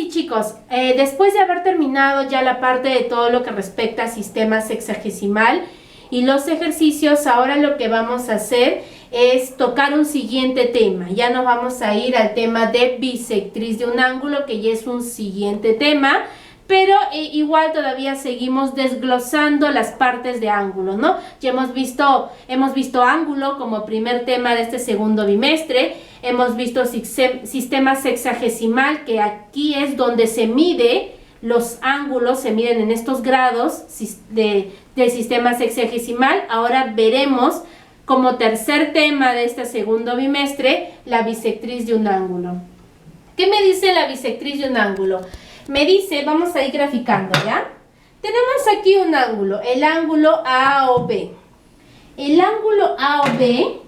sí, chicos, después de haber terminado ya la parte de todo lo que respecta a sistema sexagesimal y los ejercicios, ahora lo que vamos a hacer es tocar un siguiente tema. Ya nos vamos a ir al tema de bisectriz de un ángulo, que ya es un siguiente tema, pero igual todavía seguimos desglosando las partes de ángulo, ¿no? Ya hemos visto ángulo como primer tema de este segundo bimestre. Hemos visto sistema sexagesimal, que aquí es donde se mide los ángulos, se miden en estos grados del sistema sexagesimal. Ahora veremos como tercer tema de este segundo bimestre la bisectriz de un ángulo. ¿Qué me dice la bisectriz de un ángulo? Me dice, vamos a ir graficando, ¿ya? Tenemos aquí un ángulo, el ángulo AOB. El ángulo AOB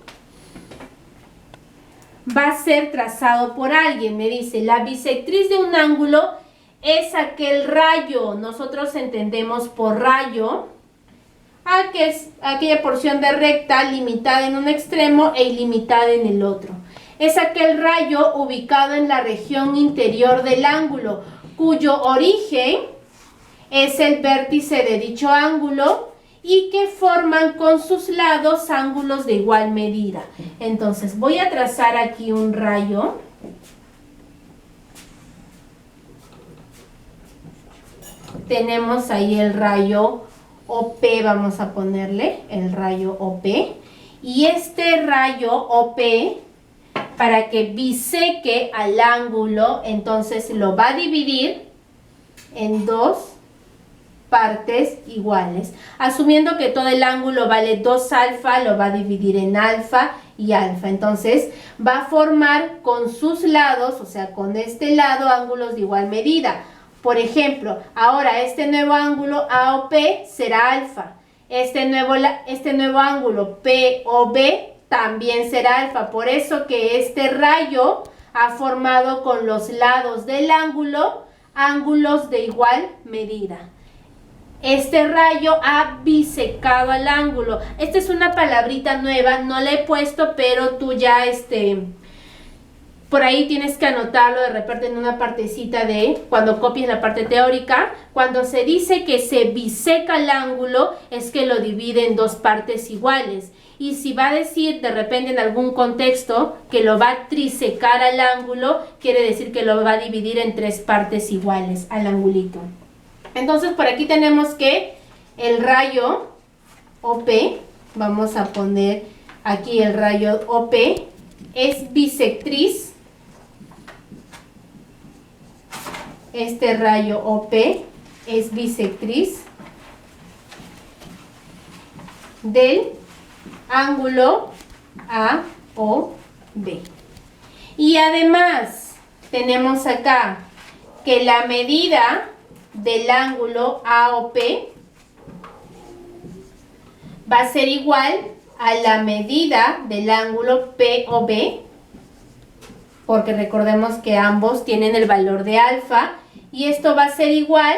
va a ser trazado por alguien. Me dice, la bisectriz de un ángulo es aquel rayo. Nosotros entendemos por rayo que es aquella porción de recta limitada en un extremo e ilimitada en el otro. Es aquel rayo ubicado en la región interior del ángulo, cuyo origen es el vértice de dicho ángulo y que forman con sus lados ángulos de igual medida. Entonces voy a trazar aquí un rayo. Tenemos ahí el rayo OP, vamos a ponerle el rayo OP. Y este rayo OP, para que biseque al ángulo, entonces lo va a dividir en dos partes iguales. Asumiendo que todo el ángulo vale 2 alfa, lo va a dividir en alfa y alfa. Entonces va a formar con sus lados, o sea, con este lado, ángulos de igual medida. Por ejemplo, ahora este nuevo ángulo AOP será alfa. Este nuevo ángulo POB también será alfa. Por eso que este rayo ha formado con los lados del ángulo ángulos de igual medida. Este rayo ha bisecado al ángulo. Esta es una palabrita nueva, no la he puesto, pero tú ya por ahí tienes que anotarlo de repente en una partecita de cuando copies la parte teórica. Cuando se dice que se biseca el ángulo, es que lo divide en dos partes iguales. Y si va a decir de repente en algún contexto que lo va a trisecar al ángulo, quiere decir que lo va a dividir en 3 partes iguales al angulito. Entonces por aquí tenemos que el rayo OP, vamos a poner aquí el rayo OP, es bisectriz. Este rayo OP es bisectriz del ángulo AOB. Y además tenemos acá que la medida del ángulo AOP va a ser igual a la medida del ángulo POB, porque recordemos que ambos tienen el valor de alfa, y esto va a ser igual,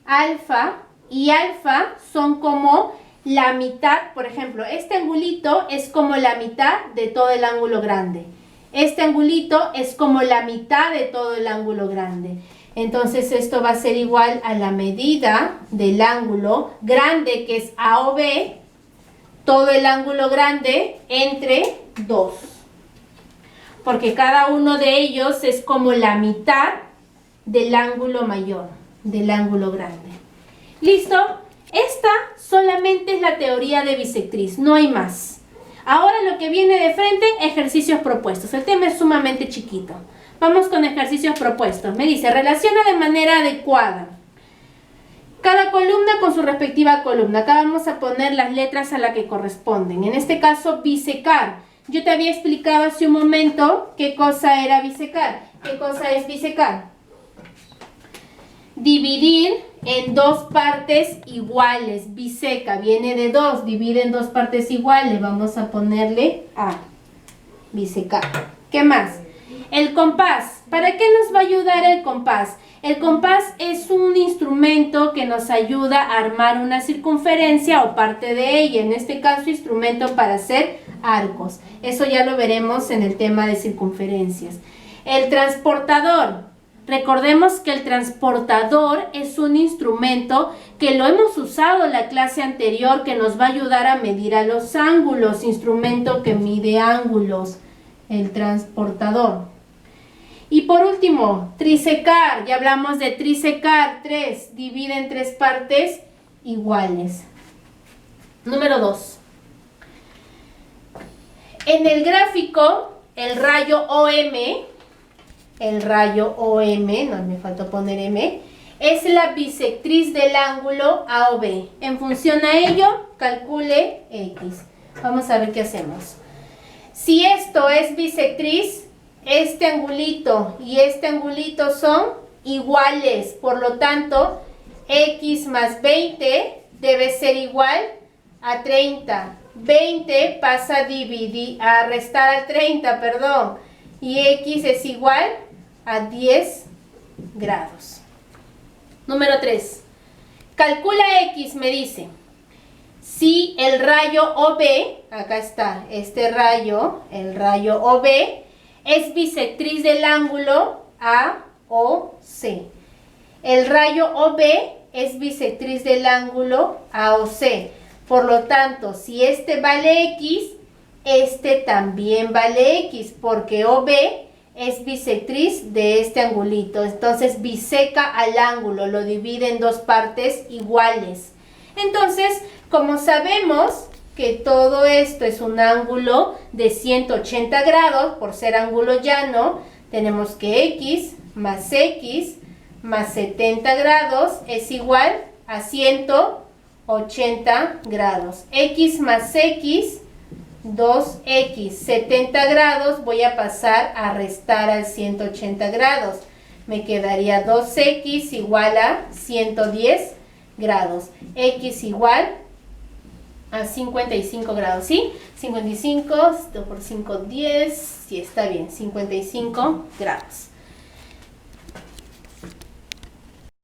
alfa y alfa son como la mitad. Por ejemplo, este angulito es como la mitad de todo el ángulo grande. Este angulito es como la mitad de todo el ángulo grande. Entonces esto va a ser igual a la medida del ángulo grande, que es AOB, todo el ángulo grande entre 2. Porque cada uno de ellos es como la mitad del ángulo mayor, del ángulo grande. ¿Listo? Esta solamente es la teoría de bisectriz, no hay más. Ahora lo que viene de frente, ejercicios propuestos. El tema es sumamente chiquito. Vamos con ejercicios propuestos. Me dice, relaciona de manera adecuada cada columna con su respectiva columna. Acá vamos a poner las letras a la que corresponden. En este caso, bisecar. Yo te había explicado hace un momento qué cosa era bisecar. ¿Qué cosa es bisecar? Dividir en 2 partes iguales. Biseca, viene de 2, divide en 2 partes iguales. Vamos a ponerle A. Bisecar. ¿Qué más? El compás. ¿Para qué nos va a ayudar el compás? El compás es un instrumento que nos ayuda a armar una circunferencia o parte de ella. En este caso, instrumento para hacer arcos. Eso ya lo veremos en el tema de circunferencias. El transportador. Recordemos que el transportador es un instrumento que lo hemos usado en la clase anterior, que nos va a ayudar a medir a los ángulos, instrumento que mide ángulos, el transportador. Y por último, trisecar, ya hablamos de trisecar, 3, divide en 3 partes iguales. Número 2. En el gráfico, el rayo OM, no me faltó poner M, es la bisectriz del ángulo AOB. En función a ello, calcule X. Vamos a ver qué hacemos. Si esto es bisectriz, este angulito y este angulito son iguales. Por lo tanto, X más 20 debe ser igual a 30. 20 pasa a restar al 30, perdón. Y X es igual a 10 grados. Número 3. Calcula X, me dice. Si el rayo OB, acá está, este rayo, el rayo OB, es bisectriz del ángulo AOC. El rayo OB es bisectriz del ángulo AOC. Por lo tanto, si este vale X, este también vale X, porque OB es bisectriz de este angulito. Entonces biseca al ángulo, lo divide en 2 partes iguales. Entonces, como sabemos que todo esto es un ángulo de 180 grados, por ser ángulo llano, tenemos que X más 70 grados es igual a 180 grados. X más X, 2X, 70 grados, voy a pasar a restar al 180 grados. Me quedaría 2X igual a 110 grados. X igual a 55 grados, ¿sí? 55 por 5, 10, sí, está bien, 55 grados.